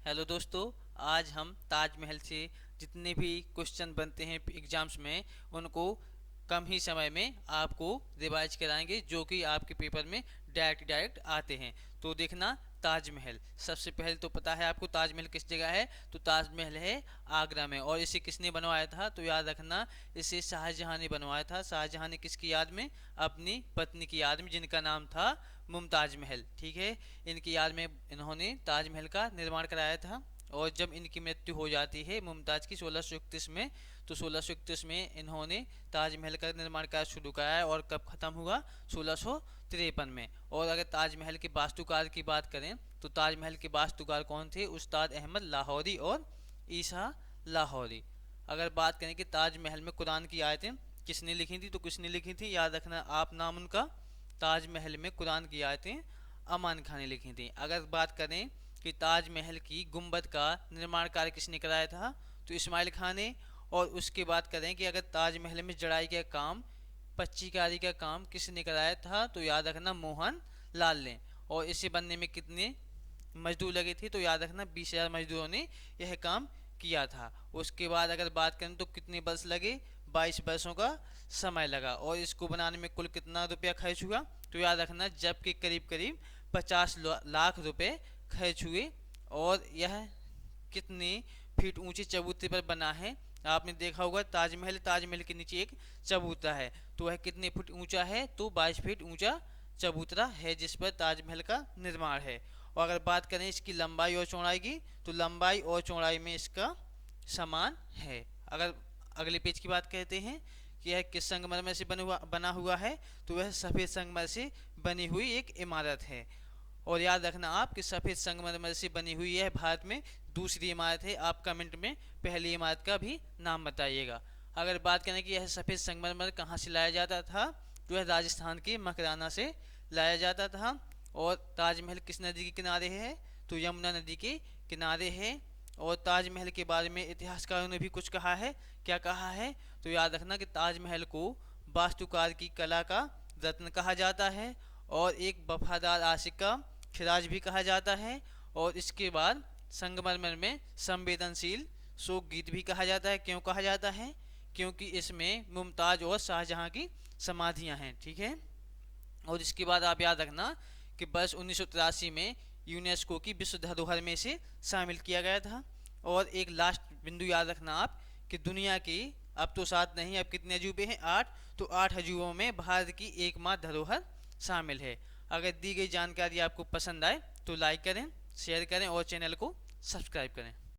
Hello दोस्तों। आज हम ताजमहल से जितने भी क्वेश्चन बनते हैं एग्जाम्स में उनको कम ही समय में आपको रिवाइज कराएंगे, जो कि आपके पेपर में डायरेक्ट आते हैं। तो देखना, ताजमहल सबसे पहले तो पता है आपको ताजमहल किस जगह है। तो ताजमहल है आगरा में। और इसे किसने बनवाया था? तो याद रखना, इसे शाहजहां ने बनवाया था। शाहजहां ने किसकी याद में? अपनी पत्नी की याद में, जिनका नाम था मुमताज महल। ठीक है, इनकी याद में इन्होंने ताजमहल का निर्माण कराया था। और जब इनकी मृत्यु हो जाती है मुमताज की 1631 में, तो 1631 में इन्होंने ताजमहल का निर्माण कार्य शुरू कराया। और कब खत्म हुआ? 1653 में। और अगर ताजमहल के वास्तुकार की बात करें तो ताजमहल के वास्तुकार कौन थे? उस्ताद अहमद लाहौरी और ईसा लाहौरी। अगर बात करें कि ताजमहल में कुरान की आयतें किसने लिखी थी, तो किसने लिखी थी? याद रखना आप नाम उनका। ताजमहल में कुरान की आयतें अमान खान ने लिखी थी। अगर बात करें कि ताजमहल की गुंबद का निर्माण कार्य किसने कराया था, तो इस्माइल खान ने। और उसके बाद करें कि अगर ताजमहल में जड़ाई का काम, पच्चीकारी का काम किसने कराया था, तो याद रखना मोहन लाल ने। और इसे बनने में कितने मजदूर लगे थे? तो याद रखना 20,000 मजदूरों ने यह काम किया था। उसके बाद अगर बात करें तो कितने वर्ष लगे? 22 वर्षों का समय लगा। और इसको बनाने में कुल कितना रुपया खर्च हुआ? तो याद रखना जबकि करीब करीब 50 लाख रुपए खर्च हुए। और यह कितने फीट ऊंचे चबूतरे पर बना है? आपने देखा होगा ताजमहल, ताजमहल के नीचे एक चबूतरा है। तो वह कितने फुट ऊंचा है? तो 22 फीट ऊंचा चबूतरा है जिस पर ताजमहल का निर्माण है। और अगर बात करें इसकी लंबाई और चौड़ाई की, तो लंबाई और चौड़ाई में इसका समान है। अगर अगले पेज की बात कहते हैं कि यह किस संगमरमर से बना हुआ है, तो वह सफ़ेद संगमरमर से बनी हुई एक इमारत है। और याद रखना आप कि सफ़ेद संगमरमर से बनी हुई यह भारत में दूसरी इमारत है। आप कमेंट में पहली इमारत का भी नाम बताइएगा। अगर बात करें कि यह सफ़ेद संगमरमर कहाँ से लाया जाता था, तो यह राजस्थान के मकराना से लाया जाता था। और ताजमहल किस नदी के किनारे है? तो यमुना नदी के किनारे है। और ताजमहल के बारे में इतिहासकारों ने भी कुछ कहा है। क्या कहा है? तो याद रखना कि ताजमहल को वास्तुकार की कला का रत्न कहा जाता है, और एक वफादार आशिक का खिराज भी कहा जाता है। और इसके बाद संगमरमर में संवेदनशील शोक गीत भी कहा जाता है। क्यों कहा जाता है? क्योंकि इसमें मुमताज और शाहजहां की समाधियां हैं। ठीक है। और इसके बाद आप याद रखना कि वर्ष 1983 में यूनेस्को की विश्व धरोहर में से शामिल किया गया था। और एक लास्ट बिंदु याद रखना आप कि दुनिया की अब तो 7 नहीं, अब कितने अजूबे हैं? 8। तो 8 अजूबों में भारत की एकमात्र धरोहर शामिल है। अगर दी गई जानकारी आपको पसंद आए तो लाइक करें, शेयर करें और चैनल को सब्सक्राइब करें।